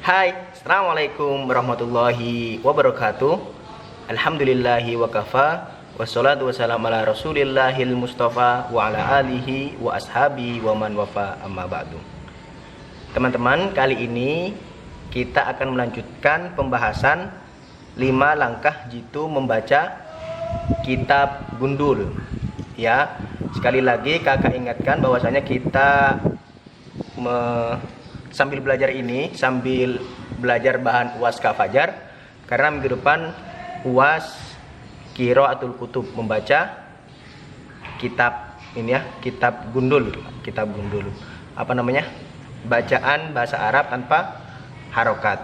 Hai, Assalamualaikum warahmatullahi wabarakatuh. Alhamdulillahi wa kafa. Wassalatu wassalamu ala rasulillahil mustafa wa ala alihi wa ashabi wa man wafa amma ba'du. Teman-teman, kali ini kita akan melanjutkan pembahasan 5 langkah jitu membaca kitab gundul. Ya, sekali lagi kakak ingatkan bahwasanya kita sambil belajar ini, sambil belajar bahan UAS Fajar, karena minggu depan UAS Qiraatul Kutub, membaca kitab ini ya, kitab gundul. Apa namanya? Bacaan bahasa Arab tanpa harokat.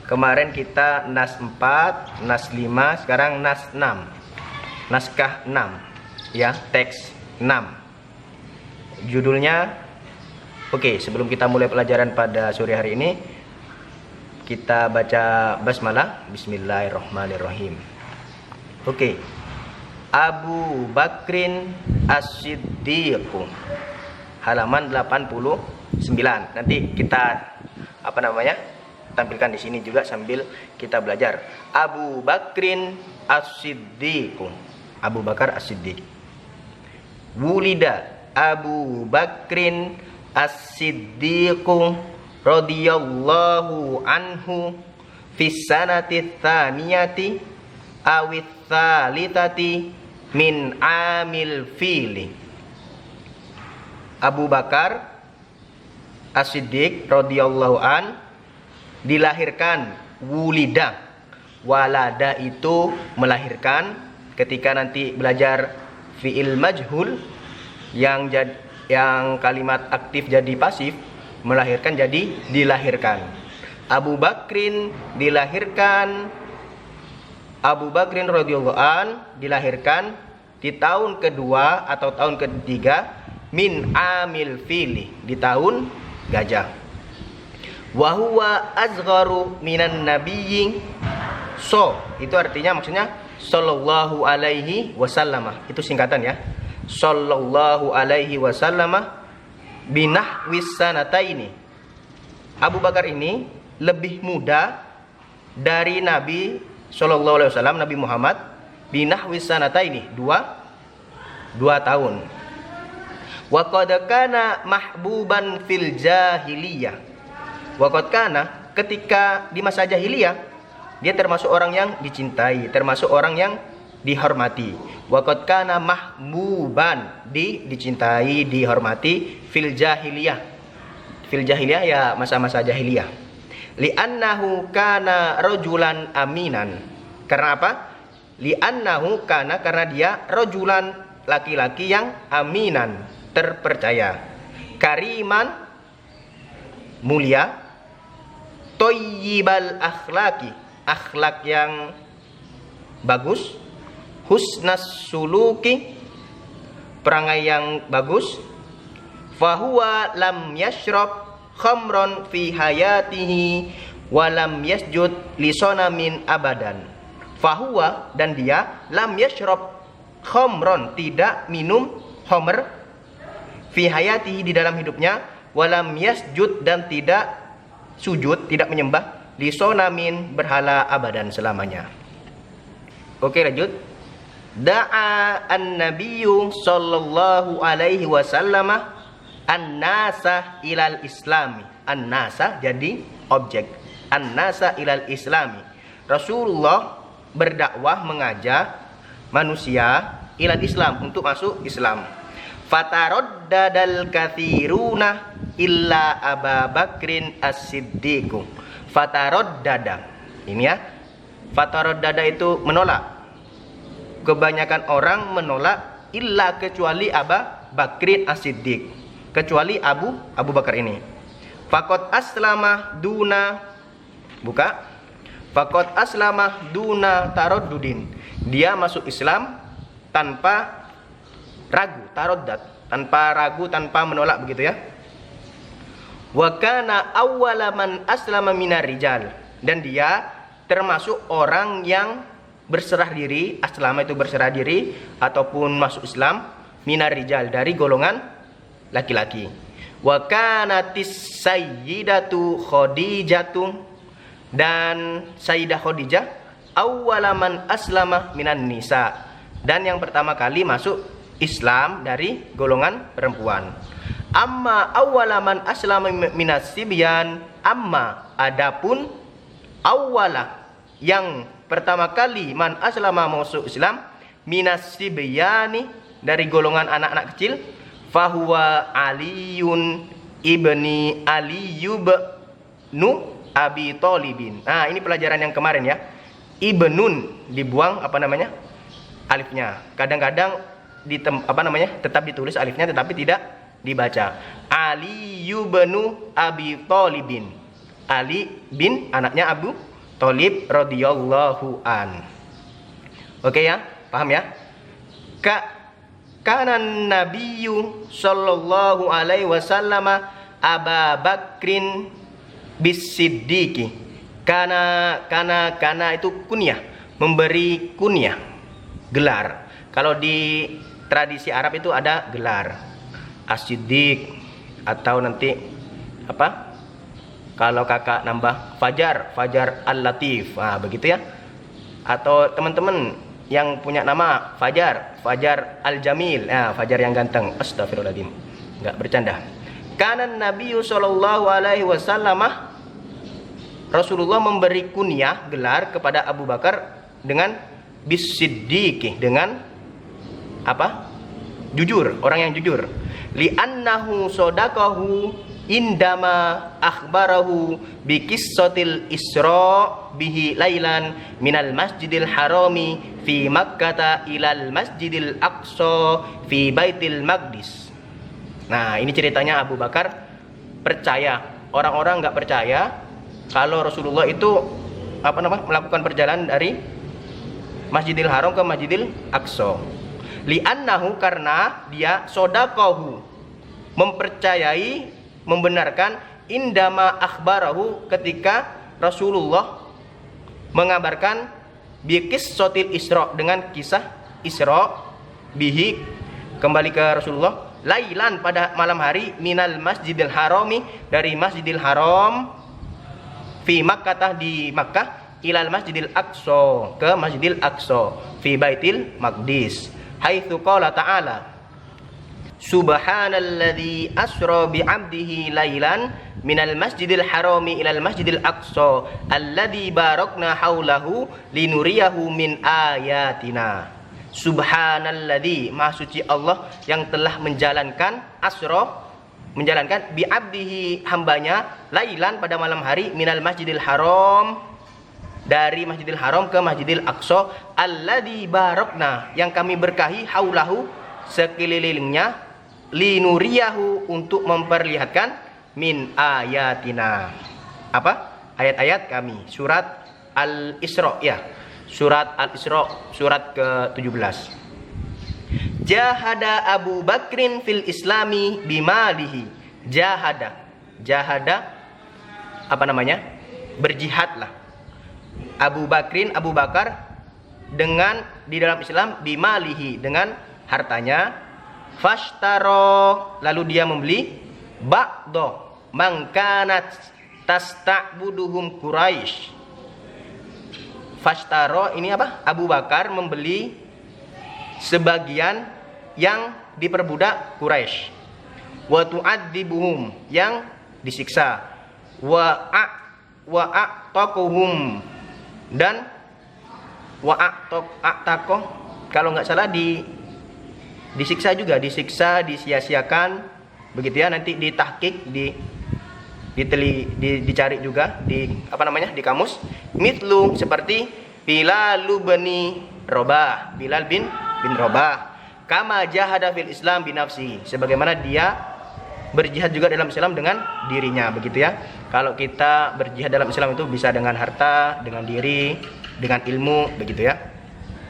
Kemarin kita nas 4, nas 5, sekarang nas 6. Naskah 6 ya, teks 6. Judulnya. Oke, sebelum kita mulai pelajaran pada sore hari ini, kita baca basmalah. Bismillahirrahmanirrahim. Oke. Abu Bakrin As-Siddiq, halaman 89. Nanti kita tampilkan di sini juga sambil kita belajar. Abu Bakrin As-Siddiq. Abu Bakar As-Siddiq. Wulida Abu Bakrin As-Siddiqu radhiyallahu anhu fis sanati tsaniyati awit tsalitsati min amil fili. Abu Bakar As-Siddiq radhiyallahu an dilahirkan, wulida, walada itu melahirkan. Ketika nanti belajar fi'il majhul yang kalimat aktif jadi pasif, melahirkan jadi dilahirkan. Abu Bakrin dilahirkan, Abu Bakrin radhiyallahu an dilahirkan di tahun kedua atau tahun ketiga min amil fili, di tahun gajah. Wa huwa azgharu minan nabiyyin. So, itu artinya maksudnya sallallahu alaihi wasallam. Itu singkatan ya. Sallallahu alaihi wasallam binahwis sanataini. Abu Bakar ini lebih muda dari Nabi sallallahu alaihi wasallam, Nabi Muhammad, binahwis sanataini, 2 tahun. Wa qad kana mahbuban fil jahiliyah. Wa qad kana, ketika di masa jahiliyah dia termasuk orang yang dicintai, termasuk orang yang dihormati. Waqad kana mahbuban, dicintai, dihormati, fil jahiliyah. Fil jahiliyah ya, masa-masa jahiliyah. Li'annahu kana rajulan aminan. Karena apa? Li'annahu kana, karena dia rajulan, laki-laki yang aminan, terpercaya. Kariman, mulia. Toyyibal akhlaki, akhlak yang bagus. Husnas suluki, perangai yang bagus. Fahuwa lam yashrab khamron fi hayatihi wa lam yasjud li sonamin abadan. Fahuwa, dan dia, lam yashrab khamron, tidak minum khamr, fi hayatihi, di dalam hidupnya, wa lam yasjud, dan tidak sujud, tidak menyembah, li sonamin, berhala, abadan, selamanya. Oke, lanjut. Da'a an-nabiyyu sallallahu alaihi wasallam an-nasa ilal islami. An-nasa jadi objek. An-nasa ilal islami. Rasulullah berdakwah, mengajak manusia ilal Islam, untuk masuk Islam. Fataraddadal katsiruna illa Abu Bakrin As-Siddiq. Fataraddada. Ini ya. Fataraddada itu menolak. Kebanyakan orang menolak, illa, kecuali Abu Bakrin As-Siddiq, kecuali Abu Bakar ini. Faqad aslamah duna, buka. Faqad aslamah duna taraddudin. Dia masuk Islam tanpa ragu, taraddad, tanpa ragu, tanpa menolak, begitu ya. Wa kana awwala man aslama minar rijal, dan dia termasuk orang yang berserah diri. Aslama itu berserah diri ataupun masuk Islam, minar rijal, dari golongan laki-laki. Wa kanatis sayyidatu Khadijatu, dan Sayyidah Khadijah awwalaman aslama minan nisa, dan yang pertama kali masuk Islam dari golongan perempuan. Amma awwalaman aslama minas sibyan, amma adapun awwala yang pertama kali man aslama masuk Islam minas sibyani dari golongan anak-anak kecil, fahuwa Aliyun ibni Aliyub nu Abi Thalibin. Nah, ini pelajaran yang kemarin ya. Ibnun dibuang alifnya. Kadang-kadang tetap ditulis alifnya tetapi tidak dibaca. Aliyub nu Abi Thalibin. Ali bin anaknya Abu Thalib radhiyallahu an. Oke ya, paham ya? Kanan Nabiyyu sallallahu alaihi wasallam Aba Bakrin bisiddiqi. Kana itu kunyah, memberi kunyah, gelar. Kalau di tradisi Arab itu ada gelar as-siddiq, atau nanti kalau kakak nambah Fajar al-Latif. Nah, begitu ya. Atau teman-teman yang punya nama Fajar al-Jamil, Fajar yang ganteng. Astagfirullahaladzim, enggak bercanda. Kanan Nabi sallallahu alaihi wasallam, Rasulullah memberi kunyah, gelar kepada Abu Bakar dengan bisiddiqi, dengan jujur, orang yang jujur. Li'annahu sodaqahu indama akhbarahu bikissatil isra bihi lailan minal masjidil harami fi Makkah ilal masjidil aqsa fi baitil maqdis. Nah, ini ceritanya Abu Bakar percaya. Orang-orang nggak percaya kalau Rasulullah itu melakukan perjalanan dari Masjidil Haram ke Masjidil Aqsa. Li'annahu, karena dia sodaqahu, mempercayai, membenarkan, indama akhbarahu, ketika Rasulullah mengabarkan biqissatil Isra, dengan kisah Isra bihi, kembali ke Rasulullah, lailan, pada malam hari, minal masjidil harami, dari Masjidil Haram, fi Makkah, di Makkah, ilal masjidil aqsa, ke Masjidil Aqsa, fi baitil maqdis, haitsu qala ta'ala subhanalladzi asra bi'abdihi lailan minal masjidil harami ilal masjidil aqsa alladzi barakna haulahu linuriyahu min ayatina. Subhanalladzi, maha suci Allah yang telah menjalankan bi'abdihi, hambanya, lailan, pada malam hari, minal masjidil haram, dari Masjidil Haram ke Masjidil Aqsa, alladzi barakna, yang kami berkahi, haulahu, sekelilingnya, linuriyahu, untuk memperlihatkan, min ayatina, ayat-ayat kami. Surat Al-Isra ya. Surat Al-Isra, surat ke-17. Jahada Abu Bakrin fil islami bimalihi. Jahada berjihadlah Abu Bakar dengan di dalam Islam, bimalihi, dengan hartanya, fashtaro, lalu dia membeli, ba'do mangkanat tasta'buduhum Quraisy. Fashtaro ini Abu Bakar membeli sebagian yang diperbudak Quraisy. Wa tu'adzibuhum, yang disiksa. Wa a'taquhum, dan wa'atakoh, kalau nggak salah disiksa juga, disia-siakan, begitu ya. Nanti ditahqiq, dicari juga di di kamus. Mitlu, seperti Bilal bin Rabah, kama jahada fil Islam binafsi, sebagaimana dia berjihad juga dalam Islam dengan dirinya, begitu ya. Kalau kita berjihad dalam Islam itu bisa dengan harta, dengan diri, dengan ilmu, begitu ya,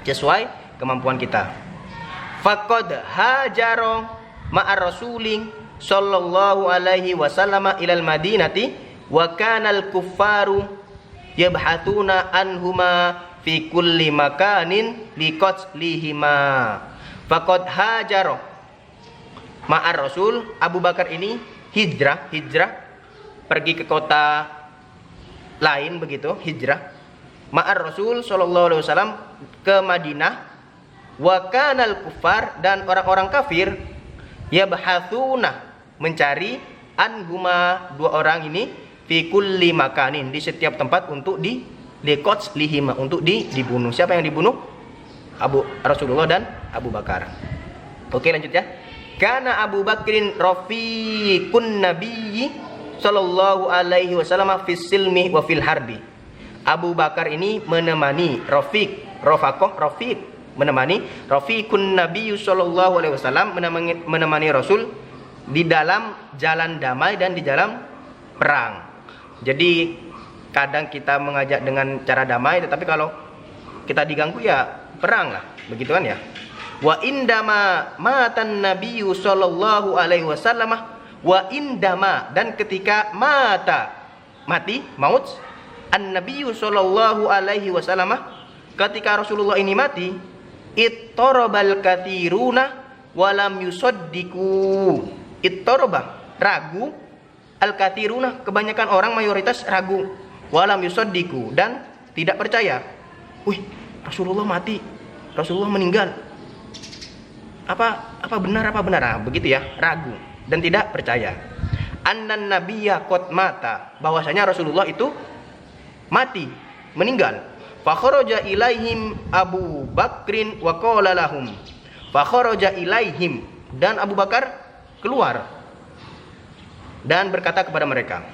sesuai kemampuan kita. Faqad hajaro ma'ar rasulin sallallahu alaihi wasallam ilal madinati wa kanal kuffaru yabhatuna anhuma fi kulli makanin liqatlihima. Faqad hajaro ma'ar rasul, Abu Bakar ini hijrah pergi ke kota lain begitu, hijrah ma'ar Rasul sallallahu alaihi wasallam ke Madinah. Wa kanal kufar, dan orang-orang kafir yabhatsuna mencari anhuma, dua orang ini, fi kulli makanin, di setiap tempat untuk lihima, untuk dibunuh. Siapa yang dibunuh? Rasulullah dan Abu Bakar. Oke, lanjut ya. Kana Abu Bakrin rafiqun nabiyyi sallallahu alaihi wasallam fis silmi wa fil harbi. Abu Bakar ini menemani rafiq menemani rafiqun nabiyyi sallallahu alaihi wasallam, menemani Rasul di dalam jalan damai dan di dalam perang. Jadi kadang kita mengajak dengan cara damai, tetapi kalau kita diganggu ya perang lah, begitu kan ya. Wa indama matan nabiyyu sallallahu alaihi wasallam, wa indama, dan ketika mati maut an nabiyyu sallallahu alaihi wasallam, ketika Rasulullah ini mati, ittarabal katsiruna walam yusaddiqu. Ittaraba, ragu, al katsiruna, kebanyakan orang, mayoritas ragu, walam yusaddiqu, dan tidak percaya. Wih, Rasulullah mati, Rasulullah meninggal, apa benar? Nah, begitu ya, ragu dan tidak percaya. Annan nabiyya qad mata, bahwasanya Rasulullah itu mati, meninggal. Fa kharaja ilaihim Abu Bakrin wa qala lahum. Fa kharaja ilaihim, dan Abu Bakar keluar dan berkata kepada mereka,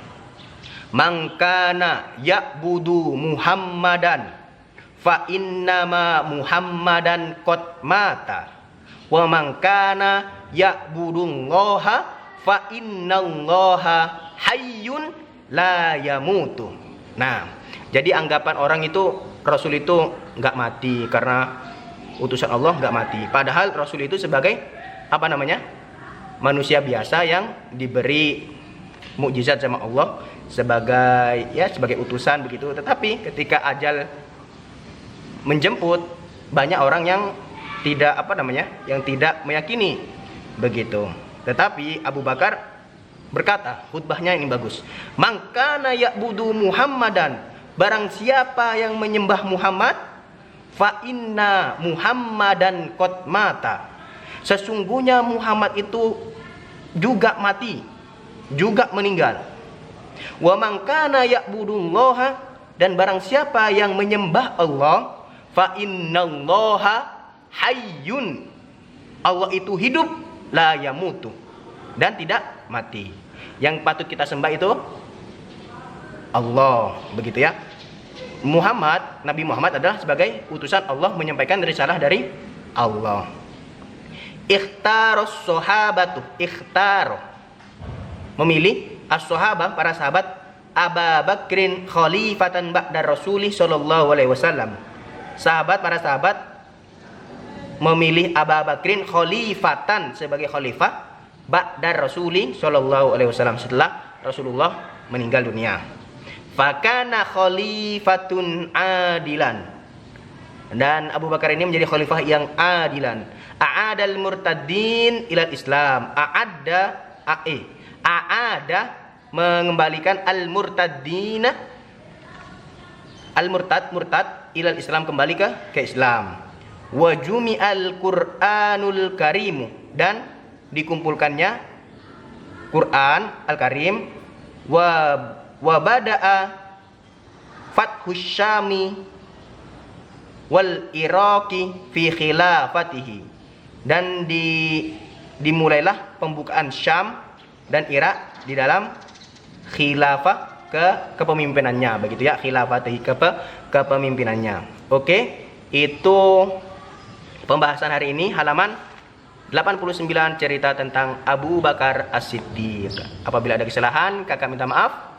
man kana ya'budu Muhammadan fa innama Muhammadan qad mata wa man kana ya'budullaha fa innallaha hayyun la yamutu. Nah, jadi anggapan orang itu Rasul itu nggak mati karena utusan Allah, nggak mati. Padahal Rasul itu sebagai manusia biasa yang diberi mukjizat sama Allah sebagai utusan begitu. Tetapi ketika ajal menjemput, banyak orang yang tidak yang tidak meyakini begitu. Tetapi Abu Bakar berkata, khutbahnya ini bagus. Mangkana ya'budu Muhammadan, barang siapa yang menyembah Muhammad, fa inna Muhammadan qad mata, sesungguhnya Muhammad itu juga mati, juga meninggal. Wa man kana ya'budullaha, dan barang siapa yang menyembah Allah, fa innallaha hayyun, Allah itu hidup, la yamutu, dan tidak mati. Yang patut kita sembah itu Allah, begitu ya. Nabi Muhammad adalah sebagai utusan Allah, menyampaikan risalah dari Allah. Ikhtaros sahabatu, memilih as-sahabah, para sahabat, Aba Bakrin khalifatan ba'da Rasulih sallallahu alaihi wasallam. Para sahabat memilih Abu Bakrin khalifatan, sebagai khalifah, ba'da Rasulih sallallahu alaihi wasallam, setelah Rasulullah meninggal dunia. Fakana khalifatun adilan, dan Abu Bakar ini menjadi khalifah yang adilan. A'adal murtadin ilal Islam, a'ada mengembalikan al-murtadina, murtad ilal Islam, kembali ke Islam. Wa jumi'al Qur'anul Karim, dan dikumpulkannya Quran Al-Karim. Wa bada'a fathus Syami wal Iraqi fi khilafatihi, dan dimulailah pembukaan Syam dan Irak di dalam khilafah kepemimpinannya, begitu ya, khilafatihi kepemimpinannya. Oke, itu pembahasan hari ini, halaman 89, cerita tentang Abu Bakar As-Siddiq. Apabila ada kesalahan, kakak minta maaf.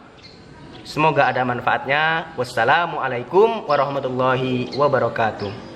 Semoga ada manfaatnya. Wassalamualaikum warahmatullahi wabarakatuh.